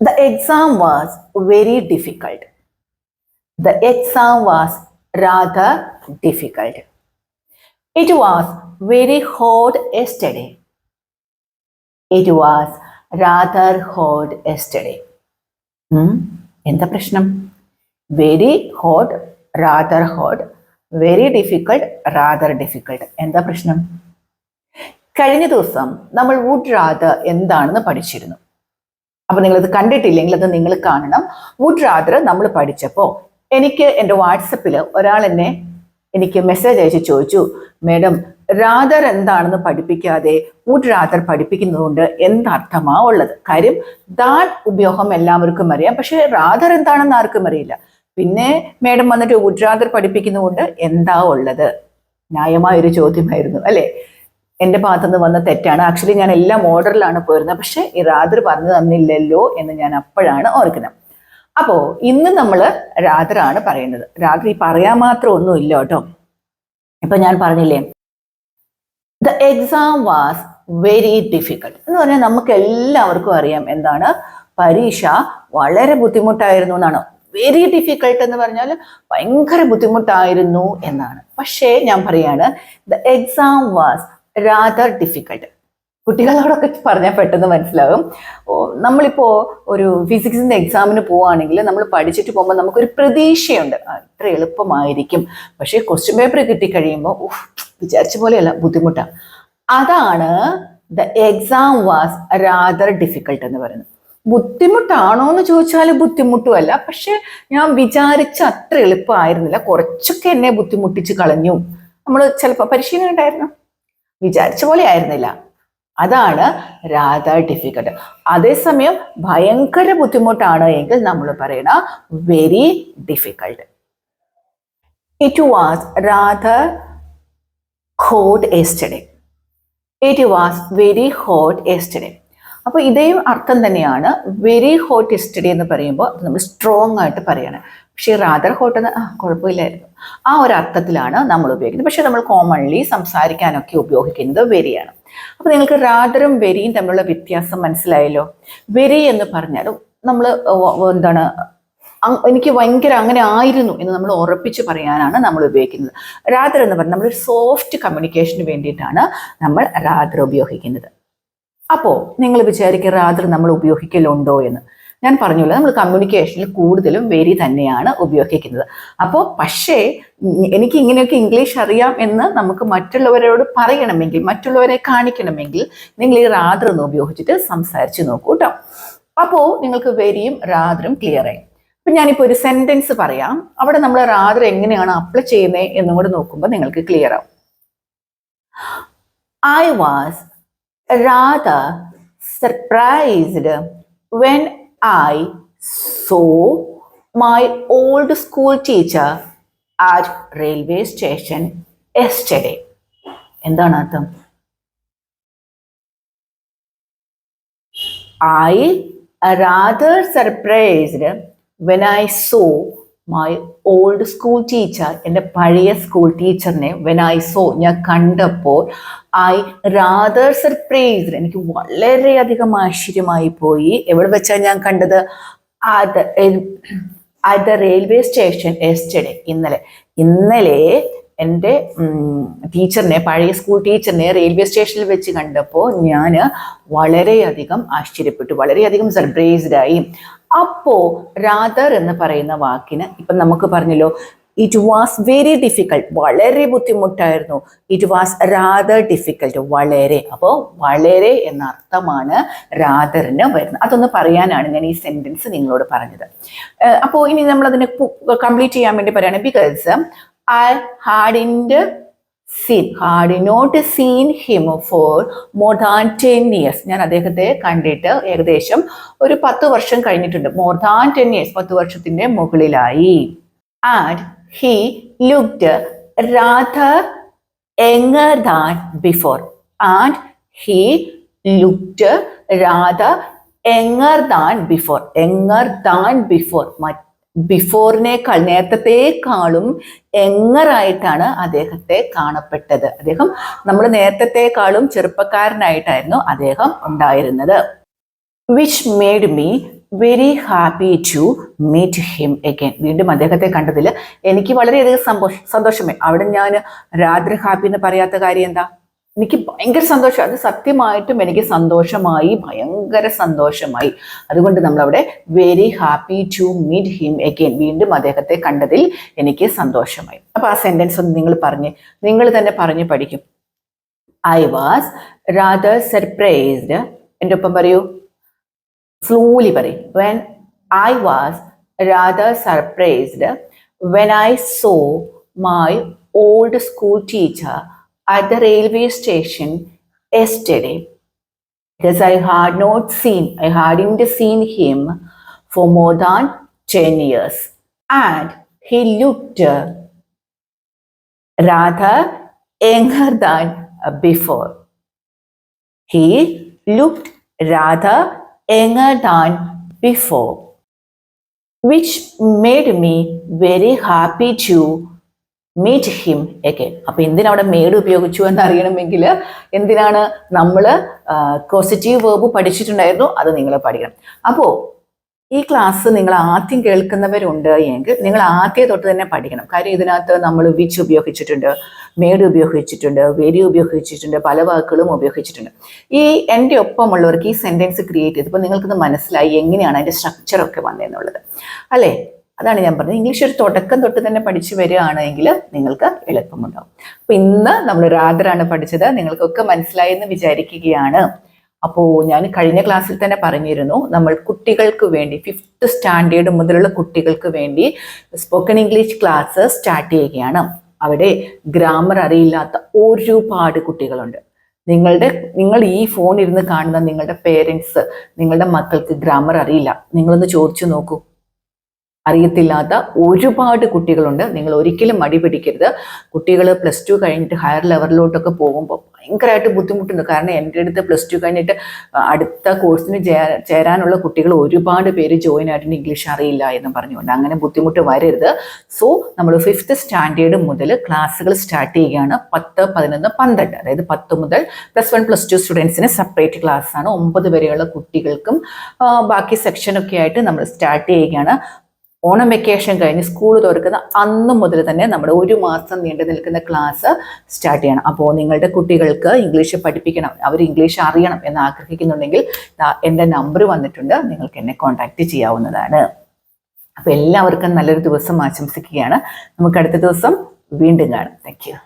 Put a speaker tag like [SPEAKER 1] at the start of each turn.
[SPEAKER 1] The exam was very difficult. The exam was rather difficult. It was very hot yesterday. It was rather hot yesterday. എന്താ പ്രശ്നം? Very hot, rather hot, very difficult, rather difficult. എന്താ പ്രശ്നം? കഴിഞ്ഞ ദിവസം നമ്മൾ would rather എന്താണെന്ന് പഠിച്ചിരുന്നു. അപ്പൊ നിങ്ങളിത് കണ്ടിട്ടില്ലെങ്കിൽ അത് നിങ്ങൾ കാണണം. വുഡ് റാദർ നമ്മൾ പഠിച്ചപ്പോൾ എനിക്ക് എൻ്റെ വാട്സപ്പിൽ ഒരാൾ എനിക്ക് മെസ്സേജ് അയച്ച് ചോദിച്ചു, മേഡം റാദർ എന്താണെന്ന് പഠിപ്പിക്കാതെ വുഡ് റാദർ പഠിപ്പിക്കുന്നതുകൊണ്ട് എന്തർത്ഥമാ ഉള്ളത്? കാര്യം ദാൻ ഉപയോഗം എല്ലാവർക്കും അറിയാം, പക്ഷെ റാദർ എന്താണെന്ന് ആർക്കും അറിയില്ല. പിന്നെ മേഡം വന്നിട്ട് വുഡ് റാദർ പഠിപ്പിക്കുന്നതുകൊണ്ട് എന്താ ഉള്ളത്? ന്യായമായൊരു ചോദ്യമായിരുന്നു അല്ലേ? എൻ്റെ ഭാഗത്തുനിന്ന് വന്ന തെറ്റാണ്. ആക്ച്വലി ഞാൻ എല്ലാം ഓർഡറിലാണ് പോയിരുന്നത്, പക്ഷെ ഈ റാദർ പറഞ്ഞു തന്നില്ലല്ലോ എന്ന് ഞാൻ അപ്പോഴാണ് ഓർക്കുന്നത്. അപ്പോൾ ഇന്ന് നമ്മൾ റാദറാണ് പറയുന്നത്. റാദർ ഈ പറയാൻ മാത്രം ഒന്നും ഇല്ല കേട്ടോ. ഇപ്പൊ ഞാൻ പറഞ്ഞില്ലേ, the exam was very difficult എന്ന് പറഞ്ഞാൽ നമുക്ക് എല്ലാവർക്കും അറിയാം എന്താണ്, പരീക്ഷ വളരെ ബുദ്ധിമുട്ടായിരുന്നു എന്നാണ്. വെരി ഡിഫിക്കൾട്ട് എന്ന് പറഞ്ഞാൽ ഭയങ്കര ബുദ്ധിമുട്ടായിരുന്നു എന്നാണ്. പക്ഷേ ഞാൻ പറയാണ്, the exam was rather difficult. കുട്ടികളോടൊക്കെ പറഞ്ഞാൽ പെട്ടെന്ന് മനസ്സിലാവും. നമ്മളിപ്പോൾ ഒരു ഫിസിക്സിൻ്റെ എക്സാമിന് പോവുകയാണെങ്കിൽ നമ്മൾ പഠിച്ചിട്ട് പോകുമ്പോൾ നമുക്കൊരു പ്രതീക്ഷയുണ്ട്, ഇത്ര എളുപ്പമായിരിക്കും. പക്ഷേ ക്വസ്റ്റ്യൻ പേപ്പർ കിട്ടിക്കഴിയുമ്പോൾ വിചാരിച്ച പോലെയല്ല, ബുദ്ധിമുട്ടാണ്. അതാണ് the exam was rather difficult എന്ന് പറയുന്നത്. ബുദ്ധിമുട്ടാണോ എന്ന് ചോദിച്ചാൽ ബുദ്ധിമുട്ടുമല്ല, പക്ഷെ ഞാൻ വിചാരിച്ച അത്ര എളുപ്പമായിരുന്നില്ല, കുറച്ചൊക്കെ എന്നെ ബുദ്ധിമുട്ടിച്ച് കളഞ്ഞു. നമ്മൾ ചിലപ്പോൾ പരിശീലനം ഉണ്ടായിരുന്നു, വിചാരിച്ച പോലെ ആയിരുന്നില്ല. അതാണ് റാദർ ഡിഫിക്കൾട്ട്. അതേസമയം ഭയങ്കര ബുദ്ധിമുട്ടാണ് എങ്കിൽ നമ്മൾ പറയണ very difficult. It was rather hot yesterday. It was very hot yesterday. അപ്പോൾ ഇതേ അർത്ഥം തന്നെയാണ്. വെരി ഹോട്ട് യെസ്റ്റർഡേ എന്ന് പറയുമ്പോൾ നമ്മൾ സ്ട്രോങ് ആയിട്ട് പറയണം. പക്ഷേ റാദർ ഹോട്ട് എന്ന് കുഴപ്പമില്ലായിരുന്നു, ആ ഒരു അർത്ഥത്തിലാണ് നമ്മൾ ഉപയോഗിക്കുന്നത്. പക്ഷെ നമ്മൾ കോമൺലി സംസാരിക്കാനൊക്കെ ഉപയോഗിക്കുന്നത് വെരിയാണ്. അപ്പോൾ നിങ്ങൾക്ക് റാദറും വെരിയും തമ്മിലുള്ള വ്യത്യാസം മനസ്സിലായല്ലോ. വെരി എന്ന് പറഞ്ഞാൽ നമ്മൾ എന്താണ്, എനിക്ക് ഭയങ്കര അങ്ങനെ ആയിരുന്നു എന്ന് നമ്മൾ ഉറപ്പിച്ച് പറയാനാണ് നമ്മൾ ഉപയോഗിക്കുന്നത്. റാദർ എന്ന് പറഞ്ഞാൽ നമ്മളൊരു സോഫ്റ്റ് കമ്മ്യൂണിക്കേഷന് വേണ്ടിയിട്ടാണ് നമ്മൾ റാദർ ഉപയോഗിക്കുന്നത്. അപ്പോൾ നിങ്ങൾ വിചാരിക്കുക റാദർ നമ്മൾ ഉപയോഗിക്കലുണ്ടോ എന്ന്. ഞാൻ പറഞ്ഞല്ലോ, നമ്മൾ കമ്മ്യൂണിക്കേഷനിൽ കൂടുതലും വെരി തന്നെയാണ് ഉപയോഗിക്കുന്നത്. അപ്പോൾ പക്ഷേ എനിക്ക് ഇങ്ങനെയൊക്കെ ഇംഗ്ലീഷ് അറിയാം എന്ന് നമുക്ക് മറ്റുള്ളവരോട് പറയണമെങ്കിൽ, മറ്റുള്ളവരെ കാണിക്കണമെങ്കിൽ നിങ്ങൾ ഈ റാദർ ഒന്ന് ഉപയോഗിച്ചിട്ട് സംസാരിച്ച് നോക്കൂ കേട്ടോ. അപ്പോൾ നിങ്ങൾക്ക് വെരിയും റാദറും ക്ലിയർ ആയി. അപ്പം ഞാനിപ്പോൾ ഒരു സെൻറ്റൻസ് പറയാം, അവിടെ നമ്മൾ റാദർ എങ്ങനെയാണ് അപ്ലൈ ചെയ്യുന്നത് എന്നും കൂടെ നോക്കുമ്പോൾ നിങ്ങൾക്ക് ക്ലിയർ ആവും. I was rather surprised when I saw my old school teacher at railway station yesterday. എന്താണ് അർത്ഥം? I rather surprised when I saw my old school teacher, എൻ്റെ പഴയ സ്കൂൾ ടീച്ചറിനെ when I saw, ഞാൻ കണ്ടപ്പോൾ, I rather surprised, എനിക്ക് വളരെയധികം ആശ്ചര്യമായി പോയി. എവിടെ വെച്ചാണ് ഞാൻ കണ്ടത്? at the railway station yesterday. ഇന്നലെ എൻ്റെ ടീച്ചറിനെ, പഴയ സ്കൂൾ ടീച്ചറിനെ റെയിൽവേ സ്റ്റേഷനിൽ വെച്ച് കണ്ടപ്പോൾ ഞാൻ വളരെയധികം ആശ്ചര്യപ്പെട്ടു, വളരെയധികം സർപ്രൈസ്ഡ് ആയി. അപ്പോൾ റാദർ എന്ന് പറയുന്ന വാക്കിന് ഇപ്പം നമുക്ക് പറഞ്ഞല്ലോ, ഇറ്റ് വാസ് വെരി ഡിഫിക്കൾട്ട്, വളരെ ബുദ്ധിമുട്ടായിരുന്നു. ഇറ്റ് വാസ് റാദർ ഡിഫിക്കൾട്ട്, വളരെ. അപ്പോൾ വളരെ എന്ന അർത്ഥമാണ് റാദറിന് വരുന്നത്. അതൊന്ന് പറയാനാണ് ഞാൻ ഈ സെൻറ്റൻസ് നിങ്ങളോട് പറഞ്ഞത്. അപ്പോൾ ഇനി നമ്മളതിനെ കംപ്ലീറ്റ് ചെയ്യാൻ വേണ്ടി പറയുകയാണ്. Because I had not seen him for more than 10 years. ഞാൻ അദ്ദേഹത്തെ കണ്ടിട്ട് ഏകദേശം ഒരു 10 വർഷം കഴിഞ്ഞിട്ടുണ്ട്. more than 10 years, 10 വർഷത്തിന്റെ മുകളിലായി. And he looked rather younger than before. And he looked rather younger than before. younger than before, ബിഫോറിനേക്കാൾ, നേരത്തെക്കാളും യങ്ങറായിട്ടാണ് അദ്ദേഹത്തെ കാണപ്പെട്ടത്. അദ്ദേഹം നമ്മൾ നേരത്തെക്കാളും ചെറുപ്പക്കാരനായിട്ടായിരുന്നു അദ്ദേഹം ഉണ്ടായിരുന്നത്. Which made me very happy to meet him again. വീണ്ടും അദ്ദേഹത്തെ കണ്ടതിൽ എനിക്ക് വളരെയധികം സന്തോഷമായി. അവിടെ ഞാൻ രാത്രി ഹാപ്പി എന്ന് പറയാത്ത കാര്യം എന്താ? എനിക്ക് ഭയങ്കര സന്തോഷം. അത് സത്യമായിട്ടും എനിക്ക് സന്തോഷമായി, ഭയങ്കര സന്തോഷമായി. അതുകൊണ്ട് നമ്മളവിടെ very happy to meet him again, വീണ്ടും അദ്ദേഹത്തെ കണ്ടതിൽ എനിക്ക് സന്തോഷമായി. അപ്പൊ ആ സെന്റൻസ് ഒന്ന് നിങ്ങൾ തന്നെ പറഞ്ഞ് പഠിക്കും. I was rather surprised. എൻ്റെ ഒപ്പം പറയൂ, സ്ലോലി പറയും. When I was rather surprised when I saw my old school teacher at the railway station yesterday, because I hadn't seen him for more than 10 years, and he looked rather younger than before. He looked rather younger than before, which made me very happy to meet him again. അപ്പൊ എന്തിനവിടെ made ഉപയോഗിച്ചു എന്ന് അറിയണമെങ്കിൽ എന്തിനാണ് നമ്മൾ positive verb പഠിച്ചിട്ടുണ്ടായിരുന്നു, അത് നിങ്ങൾ പഠിക്കണം. അപ്പോൾ ഈ ക്ലാസ് നിങ്ങൾ ആദ്യം കേൾക്കുന്നവരുണ്ട് എങ്കിൽ നിങ്ങൾ ആദ്യം തൊട്ട് തന്നെ പഠിക്കണം. കാര്യം ഇതിനകത്ത് നമ്മൾ വിച്ച് ഉപയോഗിച്ചിട്ടുണ്ട്, മേഡ് ഉപയോഗിച്ചിട്ടുണ്ട്, വെരി ഉപയോഗിച്ചിട്ടുണ്ട്, പല വാക്കുകളും ഉപയോഗിച്ചിട്ടുണ്ട്. ഈ എൻ്റെ ഒപ്പമുള്ളവർക്ക് ഈ സെൻറ്റൻസ് ക്രിയേറ്റ് ചെയ്തപ്പോൾ നിങ്ങൾക്കിത് മനസ്സിലായി എങ്ങനെയാണ് അതിൻ്റെ സ്ട്രക്ചറൊക്കെ വന്നതെന്നുള്ളത്, അല്ലേ? അതാണ് ഞാൻ പറഞ്ഞത്. ഇംഗ്ലീഷ് ഒരു തുടക്കം തൊട്ട് തന്നെ പഠിച്ചു വരികയാണെങ്കിൽ നിങ്ങൾക്ക് എളുപ്പമുണ്ടാവും. അപ്പോൾ ഇന്ന് നമ്മൾ റാദറാണ് പഠിച്ചത്. നിങ്ങൾക്കൊക്കെ മനസ്സിലായി എന്ന് വിചാരിക്കുകയാണ്. അപ്പോൾ ഞാൻ കഴിഞ്ഞ ക്ലാസ്സിൽ തന്നെ പറഞ്ഞിരുന്നു, നമ്മൾ കുട്ടികൾക്ക് വേണ്ടി 5th സ്റ്റാൻഡേർഡ് മുതലുള്ള കുട്ടികൾക്ക് വേണ്ടി സ്പോക്കൺ ഇംഗ്ലീഷ് ക്ലാസ് സ്റ്റാർട്ട് ചെയ്യുകയാണ്. അവിടെ ഗ്രാമർ അറിയില്ലാത്ത ഒരുപാട് കുട്ടികളുണ്ട്. നിങ്ങൾ ഈ ഫോൺ ഇരുന്ന് കാണുന്ന നിങ്ങളുടെ പേരൻസ്, നിങ്ങളുടെ മക്കൾക്ക് ഗ്രാമർ അറിയില്ല. നിങ്ങളൊന്ന് ചോദിച്ചു നോക്കൂ. അറിയത്തില്ലാത്ത ഒരുപാട് കുട്ടികളുണ്ട്. നിങ്ങൾ ഒരിക്കലും മടി പിടിക്കരുത്. കുട്ടികൾ +2 കഴിഞ്ഞിട്ട് ഹയർ ലെവലിലോട്ടൊക്കെ പോകുമ്പോൾ ഭയങ്കരമായിട്ട് ബുദ്ധിമുട്ടുണ്ട്. കാരണം എൻ്റെ അടുത്ത് +2 കഴിഞ്ഞിട്ട് അടുത്ത കോഴ്സിന് ചേരാനുള്ള കുട്ടികൾ ഒരുപാട് പേര് ജോയിൻ ആയിട്ടുണ്ട്, ഇംഗ്ലീഷ് അറിയില്ല എന്ന് പറഞ്ഞുകൊണ്ട്. അങ്ങനെ ബുദ്ധിമുട്ട് വരരുത്. സോ നമ്മൾ 5th സ്റ്റാൻഡേർഡ് മുതൽ ക്ലാസ്സുകൾ സ്റ്റാർട്ട് ചെയ്യുകയാണ്. 10, 11, 12, അതായത് 10 മുതൽ +1, +2 സ്റ്റുഡൻസിന് സെപ്പറേറ്റ് ക്ലാസ് ആണ്. 9 വരെയുള്ള കുട്ടികൾക്കും ബാക്കി സെക്ഷനൊക്കെ ആയിട്ട് നമ്മൾ സ്റ്റാർട്ട് ചെയ്യുകയാണ്. ഓണം വെക്കേഷൻ കഴിഞ്ഞ് സ്കൂൾ തുറക്കുന്ന അന്ന് മുതൽ തന്നെ നമ്മൾ 1 മാസം നീണ്ടു നിൽക്കുന്ന ക്ലാസ് സ്റ്റാർട്ട് ചെയ്യണം. അപ്പോൾ നിങ്ങളുടെ കുട്ടികൾക്ക് ഇംഗ്ലീഷ് പഠിപ്പിക്കണം, അവർ ഇംഗ്ലീഷ് അറിയണം എന്ന് ആഗ്രഹിക്കുന്നുണ്ടെങ്കിൽ എൻ്റെ നമ്പർ വന്നിട്ടുണ്ട്, നിങ്ങൾക്ക് എന്നെ കോൺടാക്റ്റ് ചെയ്യാവുന്നതാണ്. അപ്പോൾ എല്ലാവർക്കും നല്ലൊരു ദിവസം ആശംസിക്കുകയാണ്. നമുക്ക് അടുത്ത ദിവസം വീണ്ടും കാണാം. Thank you.